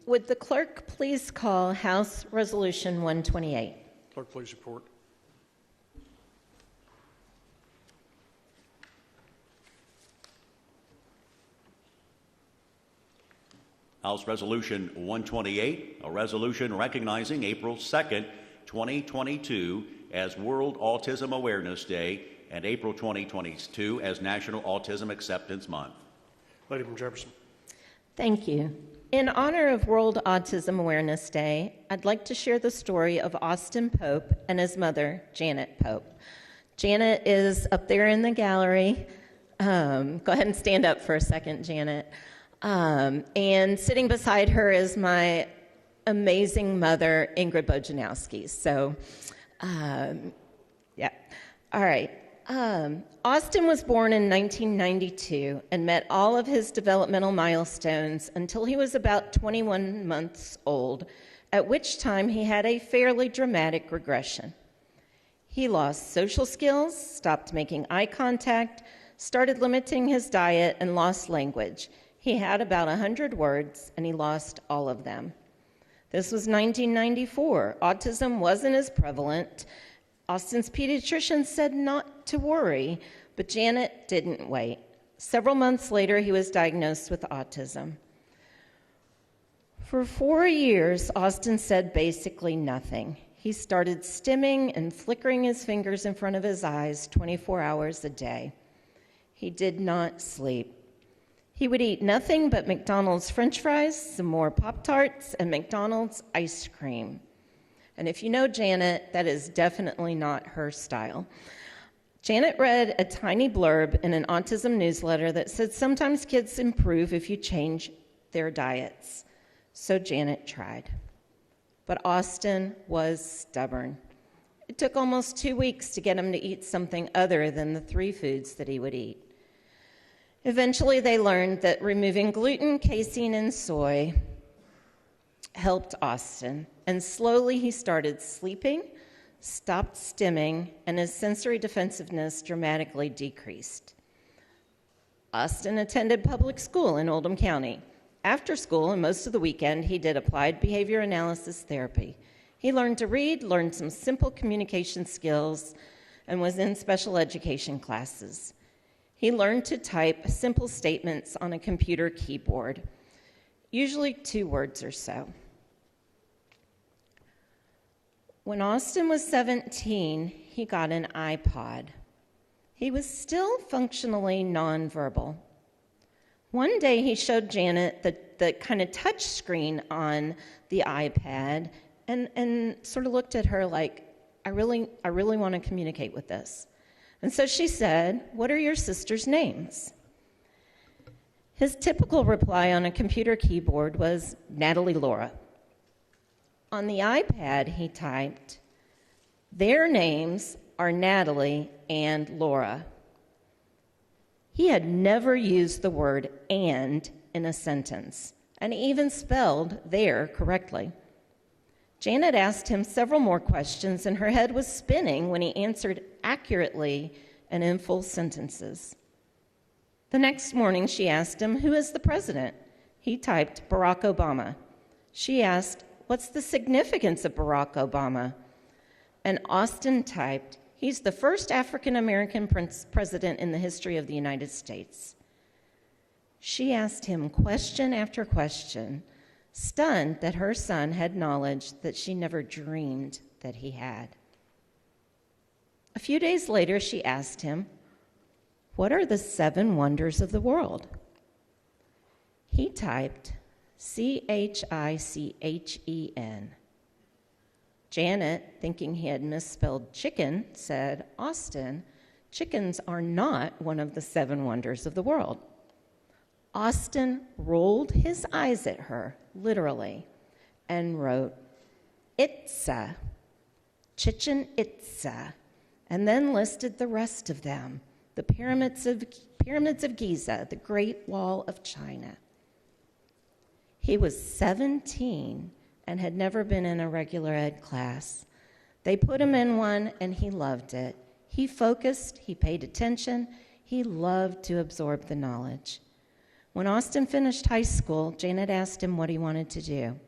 Would the clerk please call House Resolution 128? Clerk, please report. House Resolution 128, a resolution recognizing April 2nd, 2022 as World Autism Awareness Day and April 2022 as National Autism Acceptance Month. Lady from Jefferson. Thank you. In honor of World Autism Awareness Day, I'd like to share the story of Austin Pope and his mother, Janet Pope. Janet is up there in the gallery. Go ahead and stand up for a second, Janet. And sitting beside her is my amazing mother, Ingrid Bojanowski. So, yeah. All right. Austin was born in 1992 and met all of his developmental milestones until he was about 21 months old, at which time he had a fairly dramatic regression. He lost social skills, stopped making eye contact, started limiting his diet, and lost language. He had about 100 words, and he lost all of them. This was 1994. Autism wasn't as prevalent. Austin's pediatrician said not to worry, but Janet didn't wait. Several months later, he was diagnosed with autism. For 4 years, Austin said basically nothing. He started stimming and flickering his fingers in front of his eyes 24 hours a day. He did not sleep. He would eat nothing but McDonald's French fries, some more Pop-Tarts, and McDonald's ice cream. And if you know Janet, that is definitely not her style. Janet read a tiny blurb in an autism newsletter that said sometimes kids improve if you change their diets. So Janet tried. But Austin was stubborn. It took almost 2 weeks to get him to eat something other than the 3 foods that he would eat. Eventually, they learned that removing gluten, casein, and soy helped Austin, and slowly he started sleeping, stopped stimming, and his sensory defensiveness dramatically decreased. Austin attended public school in Oldham County. After school and most of the weekend, he did applied behavior analysis therapy. He learned to read, learned some simple communication skills, and was in special education classes. He learned to type simple statements on a computer keyboard, usually 2 words or so. When Austin was 17, he got an iPod. He was still functionally nonverbal. One day he showed Janet the kind of touch screen on the iPad and sort of looked at her like, I really want to communicate with this. And so she said, "What are your sisters' names?" His typical reply on a computer keyboard was Natalie Laura. On the iPad, he typed, "Their names are Natalie and Laura." He had never used the word "and" in a sentence, and he even spelled "their" correctly. Janet asked him several more questions, and her head was spinning when he answered accurately and in full sentences. The next morning, she asked him, "Who is the president?" He typed Barack Obama. She asked, "What's the significance of Barack Obama?" And Austin typed, "He's the first African-American president in the history of the United States." She asked him question after question, stunned that her son had knowledge that she never dreamed that he had. A few days later, she asked him, "What are the 7 wonders of the world?" He typed CHICHEN. Janet, thinking he had misspelled chicken, said, "Austin, chickens are not one of the 7 wonders of the world." Austin rolled his eyes at her, literally, and wrote, "Itza, Chichen Itza," and then listed the rest of them, the pyramids of Giza, the Great Wall of China. He was 17 and had never been in a regular ed class. They put him in one, and he loved it. He focused, he paid attention, he loved to absorb the knowledge. When Austin finished high school, Janet asked him what he wanted to do.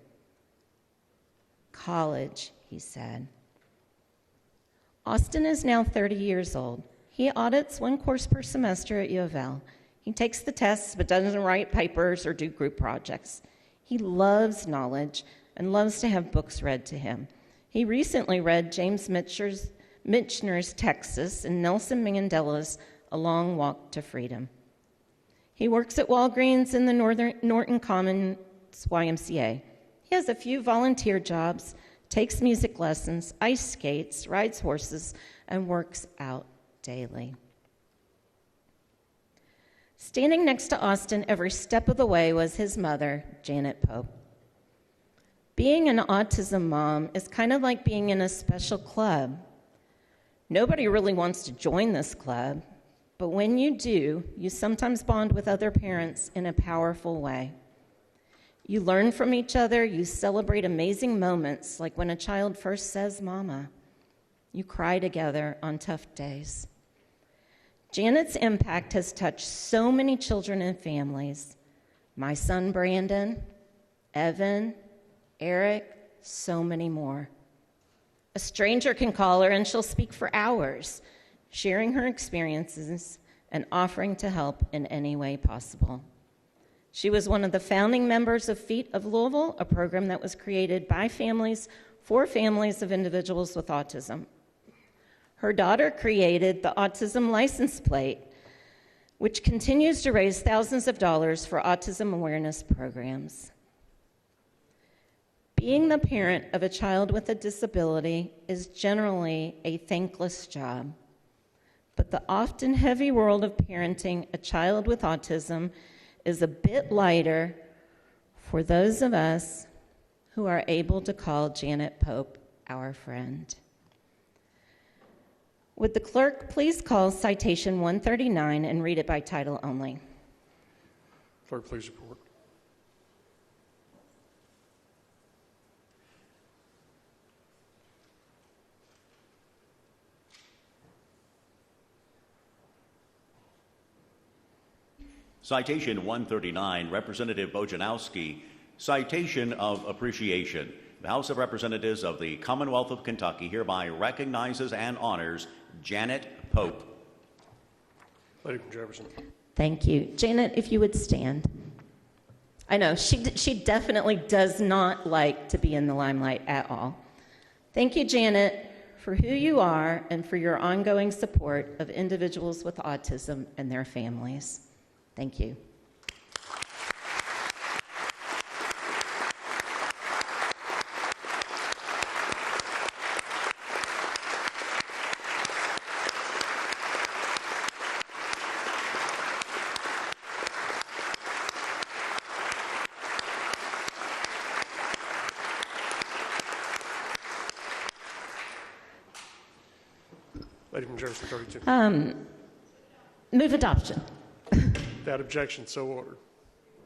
College, he said. Austin is now 30 years old. He audits one course per semester at U of L. He takes the tests but doesn't write papers or do group projects. He loves knowledge and loves to have books read to him. He recently read James Michener's Texas and Nelson Mandela's A Long Walk to Freedom. He works at Walgreens in the Norton Commons YMCA. He has a few volunteer jobs, takes music lessons, ice skates, rides horses, and works out daily. Standing next to Austin every step of the way was his mother, Janet Pope. Being an autism mom is kind of like being in a special club. Nobody really wants to join this club, but when you do, you sometimes bond with other parents in a powerful way. You learn from each other, you celebrate amazing moments, like when a child first says mama. You cry together on tough days. Janet's impact has touched so many children and families. My son Brandon, Evan, Eric, so many more. A stranger can call her and she'll speak for hours, sharing her experiences and offering to help in any way possible. She was one of the founding members of Feet of Louisville, a program that was created by families for families of individuals with autism. Her daughter created the Autism License Plate, which continues to raise thousands of dollars for autism awareness programs. Being the parent of a child with a disability is generally a thankless job, but the often heavy world of parenting a child with autism is a bit lighter for those of us who are able to call Janet Pope our friend. Would the clerk please call citation 139 and read it by title only? Clerk, please report. Citation 139, Representative Bojanowski, citation of appreciation. The House of Representatives of the Commonwealth of Kentucky hereby recognizes and honors Janet Pope. Lady from Jefferson. Thank you. Janet, if you would stand. I know, she definitely does not like to be in the limelight at all. Thank you, Janet, for who you are and for your ongoing support of individuals with autism and their families. Thank you. Lady from Jefferson, 32. Move adoption. Without objection, so ordered.